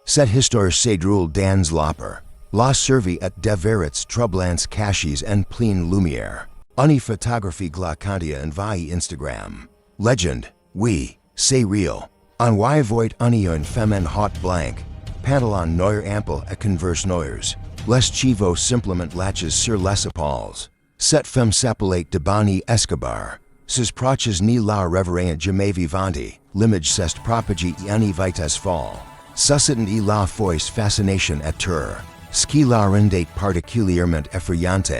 Cette histoire se déroule dans l'opéra. La survie et découverte troublants cachés en pleine lumière. Une photographie glaçante envahit Instagram. Legend, oui, c'est réel. On y voit une femme en haut blanc, pantalon noir ample et converse noirs. Les cheveux simplement lâchés sur les épaules. Cette femme s'appelait Debanhi Escobar. Ses proches ni la reverient jamais vivante, l'image s'est propagée en vitesse folle. Suscitant la foice fascination et terreur. Ce qui la rendait particulièrement effrayante,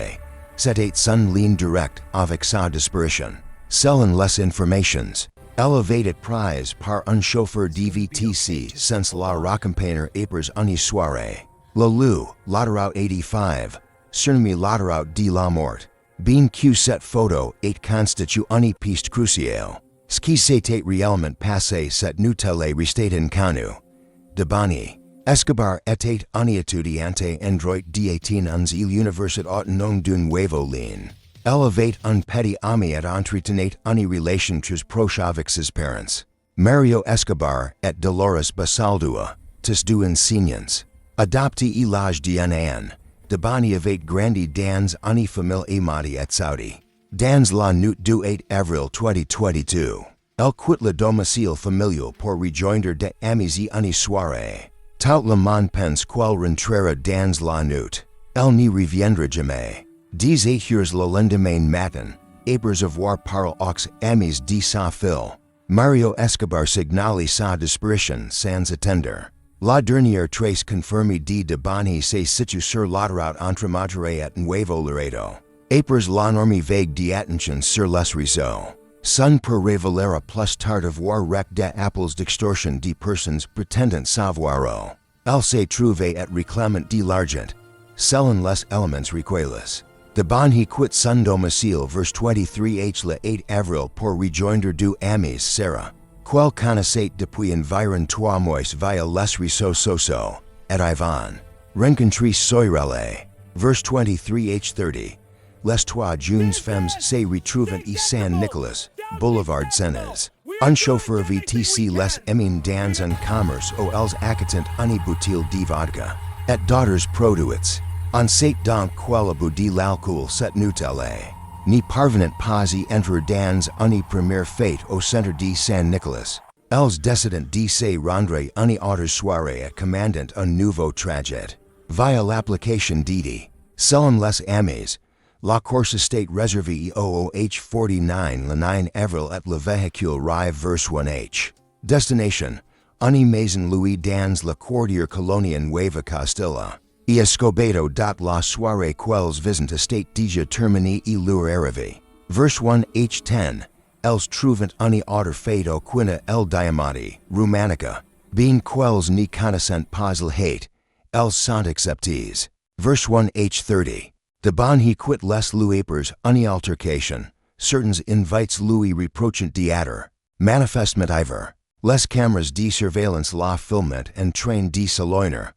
c'était son ligne directe avec sa disparition. Selon les informations, elle avait été prise par un chauffeur DVTC sans la raccompagner après une soirée. Le loup, l'autoroute 85, surnommé l'autoroute de la mort. Bien que cette photo est constitue une piste cruciale. Ce qui s'était réellement passé cette nuit-là restait inconnu. Debanhi Escobar était une étudiante en droit d'18 ans à l'université autonome d'un Nuevo León. Elle avait un petit ami et entretenait une relation très proche avec ses parents. Mario Escobar et Dolores Basaldua, tous deux enseignants. Adopté à l'âge d'1 an, Debanhi avait grandi dans une famille aimée et saudi. Dans la nuit du 8 avril 2022, elle quitte le domicile familial pour rejoindre des amis et une soirée. Tout le monde pense qu'elle rentrera dans la nuit. Elle n'y reviendra jamais. 18 heures le lendemain matin, après avoir parlé aux amis de sa fille, Mario Escobar signale sa disparition sans attendre. La dernière trace confirmée de Debanhi se situe sur l'autoroute entre Madrid et Nuevo Laredo. Après l'énorme vague d'attention sur les réseaux, son pour révéler plus tard avoir rec d'appels d'extorsion de personnes prétendant savoir. Elle se trouvait et réclamant de l'argent, selon les éléments recueillis. Debanhi quitte son domicile vers 23h le 8 avril pour rejoindre deux amis Sarah, qu'elle connaissait depuis environ 3 mois via les réseaux sociaux, et Ivan. Rencontré Virale, vers 23h30. Les 3 jeunes femmes se retrouvent à San Nicolas, Boulevard Senes. Un chauffeur VTC les amène dans un commerce où elles acquittent une bouteille de vodka, et d'autres produits. On sait donc qu'elle a bu de l'alcool cette nuit-là. Ni parvenant pas à entrer dans une première fête au centre de San Nicolas. Elles décident de se rendre une autre soirée et commandant un nouveau trajet. Via l'application Didi, selon les amis, la course était réservée au OH49 le 9 avril et le véhicule arrive vers 1H. Destination, une maison louée dans la quartier colonia Nueva Castilla. Y escobedo dot la soirée quels visent estate déjà terminée et leur arrivée. Vers 1H10, elles trouvent une autre fête au Quina el Diamante, Romanica. Bien quels n'y connaissent pas le hate, elles sont acceptées. Vers 1H30, Debanhi quitte les louapers une altercation. Certains invites lui reprochant théâtre. Manifestement iver. Les cameras de surveillance la filment en train de s'éloigner.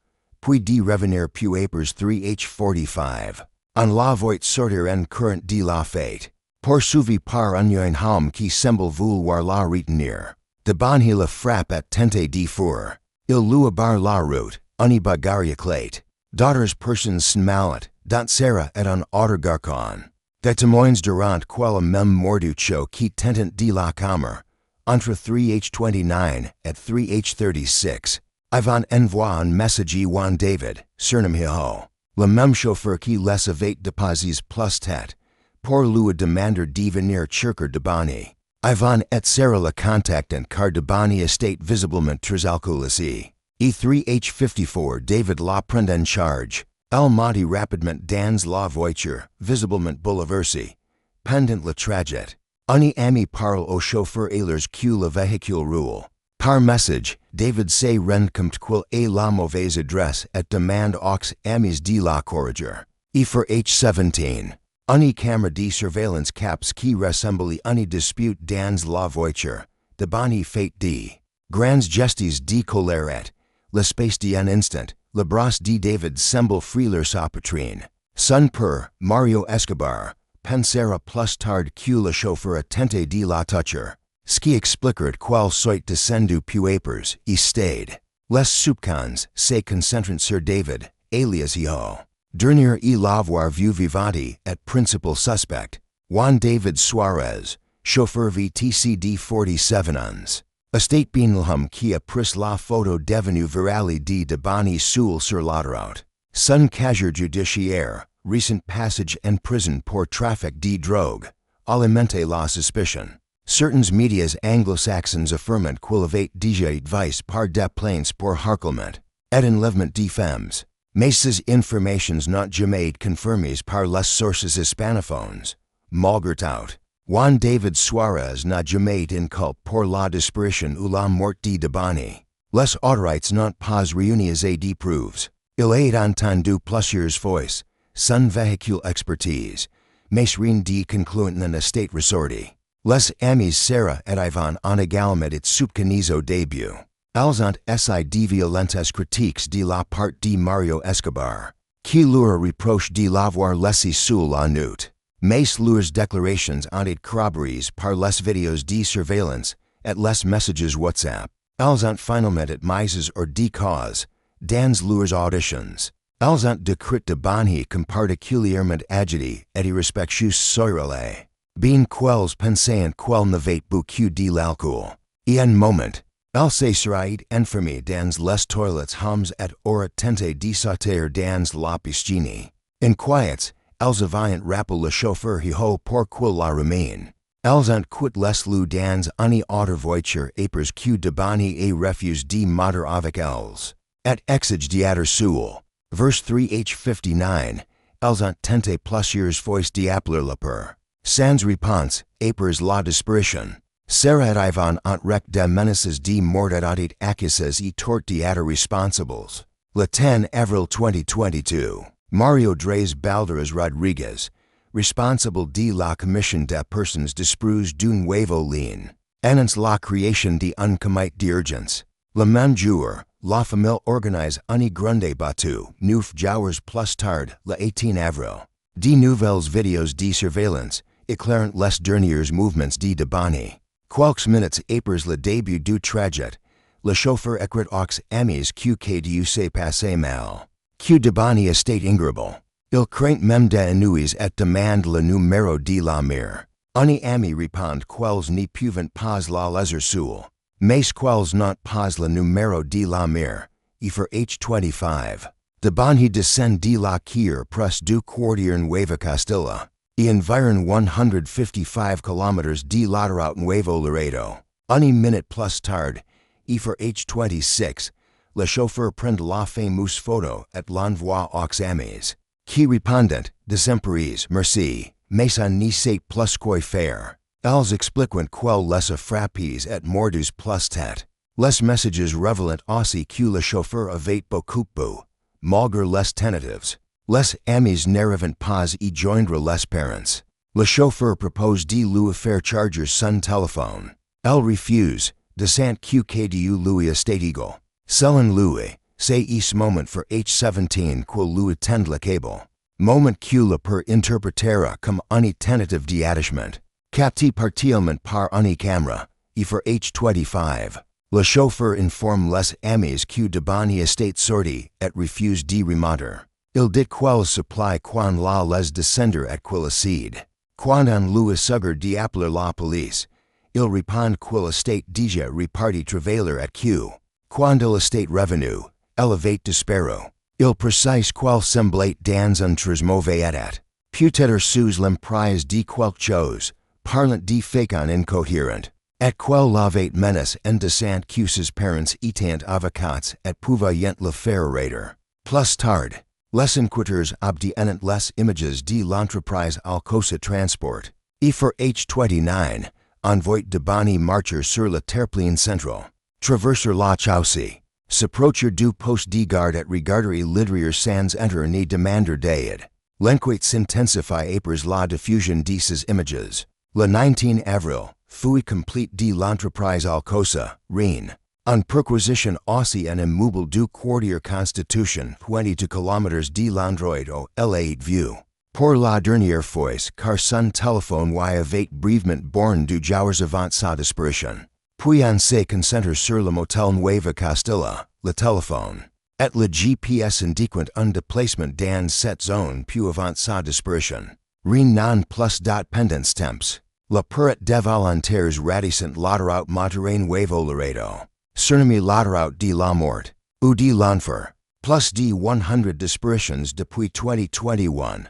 Puis de revenir puis après 3H45. On la voit sortir en courant de la fête. Poursuivi par un homme qui semble vouloir la retenir. Debanhi la frappe et tente de fuir. Il lui barre la route, une bagarre éclate. D'autres personnes s'enmalant, dont Sarah et un autre garçon. Des témoins durant quel même morducho qui tentent de la camera. Entre 3H29 et 3H36. Ivan envoie un message à Juan David, surnommé Ho, le même chauffeur qui les avait déposés plus tête, pour lui demander de venir chercher Debanhi. Ivan et Sarah le contactent car Debanhi était visiblement très alcoolisé. Et 3H54 David la prend en charge. Elle monte rapidement dans la voiture, visiblement bouleversée. Pendant le trajet, un ami parle au chauffeur et leur que le véhicule roule. Par message, David se rend compte qu'il est la mauvaise adresse et demande aux amis de la corriger. Et for H17, une caméra de surveillance caps qui ressemble à une dispute dans la voiture. Debanhi fait de grands gestes de colère et, l'espace d'un instant, le bras de David semble frôler sa poitrine. Son père, Mario Escobar, pensera plus tard que le chauffeur a tenté de la toucher. Ce qui expliquerait quel soit descendu puis après, et stayed. Les soupçons se concentrent sur David, alias Yo. Dernière et l'avoir vu vivante et principal suspect, Juan David Suarez, chauffeur VTCD 47 ans. Estate Binlham qui a pris la photo devenue virale de Debanhi Escobar sur l'autoroute. Son casier judiciaire, recent passage en prison pour trafic de drogue, alimente la suspicion. Certains médias anglo-saxons affirment qu'il avait déjà advice par des plaintes pour harcèlement et enlèvement de femmes. Mais ces informations not jamais confirmées par les sources hispanophones. Malgré tout, Juan David Suarez n'a jamais été inculpé pour la disparition ou la mort de Debanhi. Les autorités n'ont pas réuni de preuves. Il a entendu plusieurs fois, son véhicule expertise, mais rien de concluant n'en estate ressorti. Les amis Sarah et Ivan ont également été soupçonnés au début. Elles ont essayé de violentes critiques de la part de Mario Escobar, qui leur reproche de l'avoir laissé seul en août. Mais leurs déclarations ont été corroborées par les vidéos de surveillance et les messages WhatsApp. Elles ont finalement été mises hors de cause dans leurs auditions. Elles ont décrit Debanhi comme particulièrement agité et irrespectueux sur elle. Bien qu'elles pensaient qu'elle n'avait beaucoup de l'alcool. Et un moment, elle se serait enfermée dans les toilettes hommes et aurait tenté de sauter dans la piscine. Inquiètes, elles avaient rappelé le chauffeur pour qu'il la ramène. Elles ont quitté les lieux dans une autre voiture après que Debanhi ait refusé de monter avec elles. Et exige de être seul. Verse 3h59, elles ont tenté plusieurs fois d'appeler le père. Sans réponse, après la disparition. Sarah et Ivan ont reçu des menaces de mort et ont été accusés et tort d'être responsables. Le 10 avril 2022, Mario Dres Balderas Rodriguez, responsable de la commission des personnes disparues d'un nuevo lien, annonce la création d'un comité d'urgence. Le même jour, la famille organise une grande battue, 9 jours plus tard, le 18 avril. De nouvelles vidéos de surveillance éclairent les derniers mouvements de Debanhi. Quelques minutes après le début du trajet, le chauffeur écrit aux amis que Dieu s'est passé mal, que Debanhi était ingérable. Il craint même des ennuis et demande le numéro de la mère. Un ami répond qu'elles ne peuvent pas la laisser seule, mais qu'elles n'ont pas le numéro de la mère, et for H25. Debanhi descend de la Kier près du quartier Nueva Castilla, et environ 155 km de l'autoroute Nuevo Laredo. Une minute plus tard, et for H26, le chauffeur prend la fameuse photo et l'envoie aux amis, qui répondent, désemparés, merci, mais ça ne sait plus quoi faire. Elles expliquent qu'elles les frappées et mordues plus tête. Les messages révèlent aussi que le chauffeur avait beaucoup bu. Malgré les tentatives, les amis n'arrivent pas à joindre les parents. Le chauffeur propose de lui faire charger son téléphone. Elle refuse, disant que Dieu lui était égal. Selon lui, c'est ce moment for H17 qu'il lui tend le câble. Moment que le père interprétera comme une tentative d'attachement, capté partiellement par une caméra, et for H25. Le chauffeur informe les amis que Debanhi était sorti et refuse de remonter. Il dit qu'il supplie quand la les descendre et qu'il accède. Quand on lui suggère d'appeler la police, il répond qu'il était déjà reparti travailler et que, quand il était revenu, elle avait disparu. Il précise qu'il semblait dans un très mauvais état. Peut-être sous l'emprise de quelque chose, parlant de façon incohérente. Et qu'il avait menace en disant que ses parents étaient avocats et pouvaient le faire arrêter. Plus tard, les enquêteurs obtiennent les images de l'entreprise Alcosa Transport. Et for H29, envoie Debanhi marcher sur le terre-plein central, traverser la chaussée, s'approcher du poste de garde et regarder l'intérieur sans enter ni demander d'aide. L'enquête s'intensifie après la diffusion de ces images. Le 19 avril, fut complete de l'entreprise Alcosa, Rennes. En perquisition aussi un immeuble du quartier Constitution 22 km de l'endroit où elle a été vue. Pour la dernière fois, car son téléphone y avait brièvement borné du jours avant sa disparition. puis on se concentre sur le motel Nueva Castilla, le téléphone, et le GPS indiquant un déplacement dans cette zone puis avant sa disparition. Rien non plus pendant temps. La perrette de volontaires radicent l'autoroute moderne Nuevo Laredo. Surnommé l'autoroute de la mort, ou de l'enfer. Plus de 100 disparitions depuis 2021.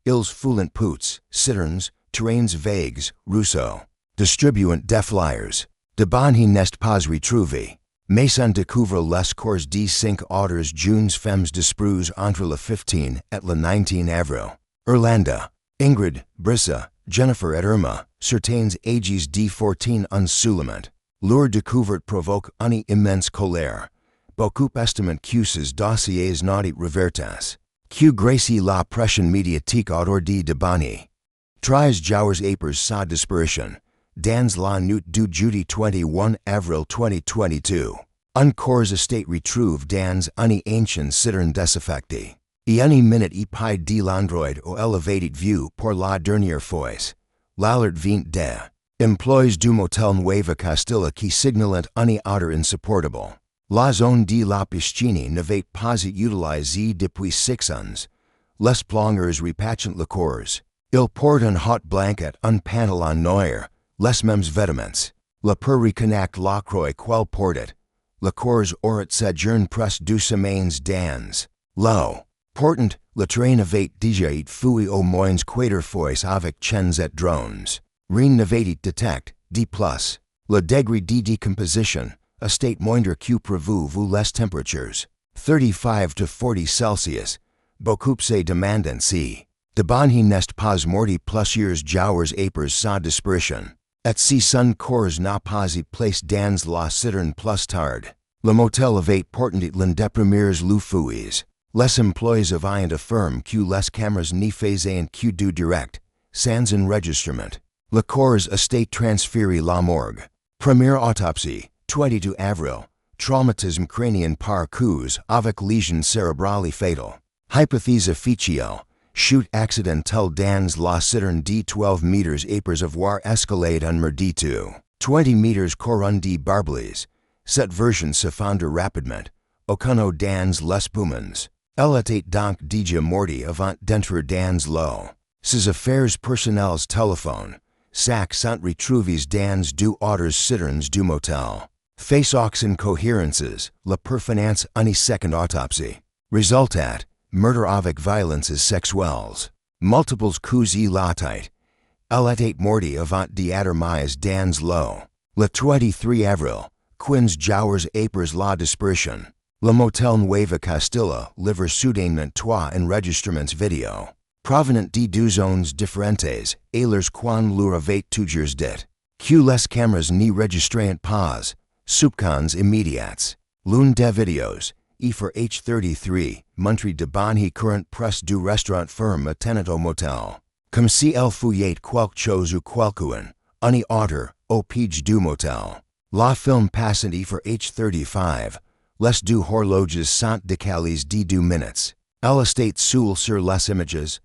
Ils foulant pouts, citernes, terrains vagues, Rousseau. Distribuant de flyers. Debanhi n'est pas retrouvé. Mais on découvre les corps de 5 autres jeunes femmes disparues entre le 15 et le 19 avril. Orlando. Ingrid, Brissa, Jennifer et Irma, certains ages de 14 ans seulement. Leur découverte provoque une immense colère. Beaucoup estiment que ces dossiers n'ont revertas. Que gracie la pression médiatique autour de Debanhi. 13 jours après sa disparition. Dans la nuit du jeudi 21 avril 2022. Un corps estate retrouvé dans une ancienne citerne désaffectée. Et une minute et puis de l'android au elevated view pour la dernière fois. L'alert vient de employees du motel Nueva Castilla qui signalant une odeur insupportable. La zone de la piscine n'avait pas été utilisée depuis 6 ans. Les plongeurs repatchent le corps. Ils portent un hot blanket, un pantalon noir, les mêmes vêtements. Le pour reconnecter la croix quel portait. Le corps aurait séjourné presque 2 semaines dans l'eau. Portant, le train avait déjà été fouillé au moins 4 fois avec chaînes et drones. Rien n'avait été détecté, de plus. Le degré de décomposition, a state moindre que prévu vu les temperatures, 35 to 40 Celsius, beaucoup se demandent si Debanhi n'est pas morti plusieurs jours après sa disparition, et si son corps n'a pas été placé dans la citerne plus tard. Le motel avait pourtant l'un des premiers le fouilles. Les employés avaient affirmé que les caméras ne faisaient que du direct, sans enregistrement. Le corps a été transféré la morgue. Première autopsie, 22 avril. Traumatisme crânien par coups avec lésion cérébrale fatale. Hypothèse officielle. Chute accidentelle dans la citerne de 12 meters après avoir escalade un merditu. 20 meters courant de barbelés. Cette version s'effondre rapidement. Aucun dans les poumons. Elle était donc déjà morte avant d'entrer dans l'eau. Ses affaires personnelles téléphone. Sacs sont retrouvés dans 2 autres citernes du motel. Face aux incohérences, la perfinance une seconde autopsie. Résultat, murder avec violences sexuelles. Multiples coups et la tête. Elle était morte avant d'être mise dans l'eau. Le 23 avril, 15 jours après la disparition. Le motel Nueva Castilla livre soudainement 3 enregistrements vidéo. Provenant de 2 zones différentes, et leurs quan leur avait toujours dit. Que les caméras ne registrant pas. Soupçons immédiats. L'une des vidéos, et for H33, montre Debanhi courant presse du restaurant ferme attenant au motel. Comme si elle fouillait quelque chose ou quelqu'un, une autre, au pied du motel. La film passant et for H35, les 2 horloges sont décalées de 2 minutes. Elle estate seule sur les images.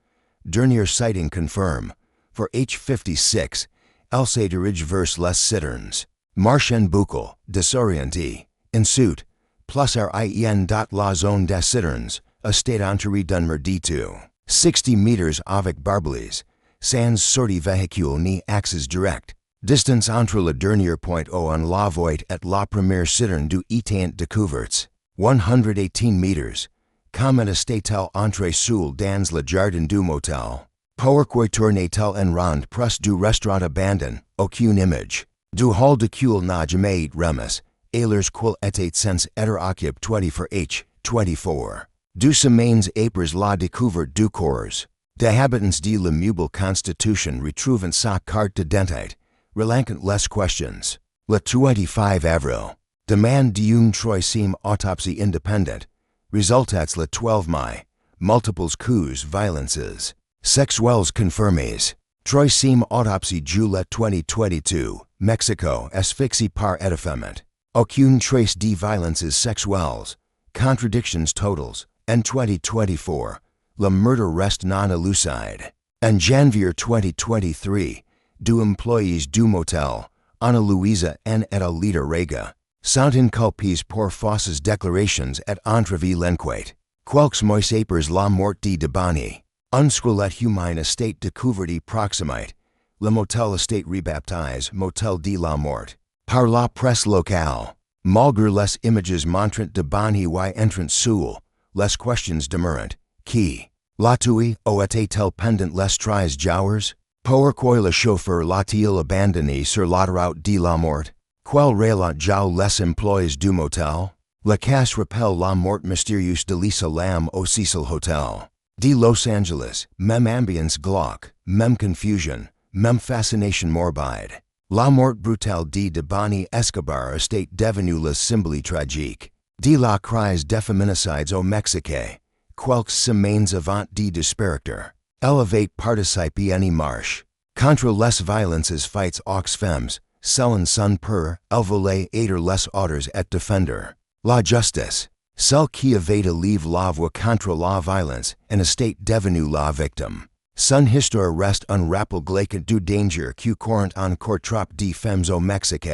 Dernier sighting confirme. For H56, elle se dirige vers les citernes. Marchand buccal, désorienté, ensuite, plus rien dans la zone des citernes, estate entouré d'un merditu. 60 meters avec barbelés, sans sortie véhicule ni accès direct. Distance entre le dernier point en la voie et la première citerne du étudiante découverte. 118 meters. Comment estate-elle entrée seule dans le jardin du motel? Pourquoi tournait-elle en rond près du restaurant abandonné? Aucune image. Du hall de cul n'a jamais été remis, et leurs quels étaient sans être occupés 24 h 24. 2 semaines après la découverte du corps. Des habitants de l'immeuble Constitution retrouvant sa carte d'identité, relanquant les questions. Le 25 avril. Demande d'une troisième autopsie indépendante. Résultats le 12 mai. Multiples coups, violences sexuelles confirmées. Troisième autopsie juillet 2022. Mexico, asphyxie par étouffement. Aucune trace de violences sexuelles. Contradictions totales. En 2024, le meurtre reste non élucidé. En janvier 2023, 2 employés du motel, Ana Luisa N. et al. Liter Rega. Sont inculpés pour fausses déclarations et entrevues lenquate. Quelques mois après la mort de Debanhi. Un squelette humain estate découverte proximite. Le motel estate rebaptisé Motel de la Mort. Par la presse locale. Malgré les images montrant Debanhi y entrant sous, les questions demeurant. Qui? L'atui o était-elle pendant les 13 jours? Pourquoi le chauffeur l'a-t-il abandonné sur l'autoroute de la mort? Quel relat jau les employés du motel? La casse rappelle la mort mystérieuse de Lisa Lam au Cecil Hotel. De Los Angeles, même ambiance glauque, même confusion, même fascination morbide. La mort brutale de Debanhi Escobar estate devenue le symbole tragique. De la crise des féminicides au Mexique. Quelques semaines avant de disparition. Elevate participe en marche. Contre les violences fights aux femmes, celles son pour, elle voulait aider les autres et défendre. La justice. Celle qui avait de leave la voix contre la violence, en estate devenue la victime. Son histoire reste un rappel glaçant du danger qui courant encore trop de femmes au Mexique.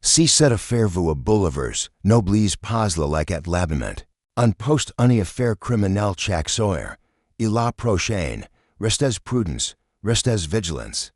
Si cette affaire vous bouleverse, n'oubliez pas le like et l'abonnement. Un post une affaire criminelle chaque soir. Et la prochaine, restez prudence, restez vigilance.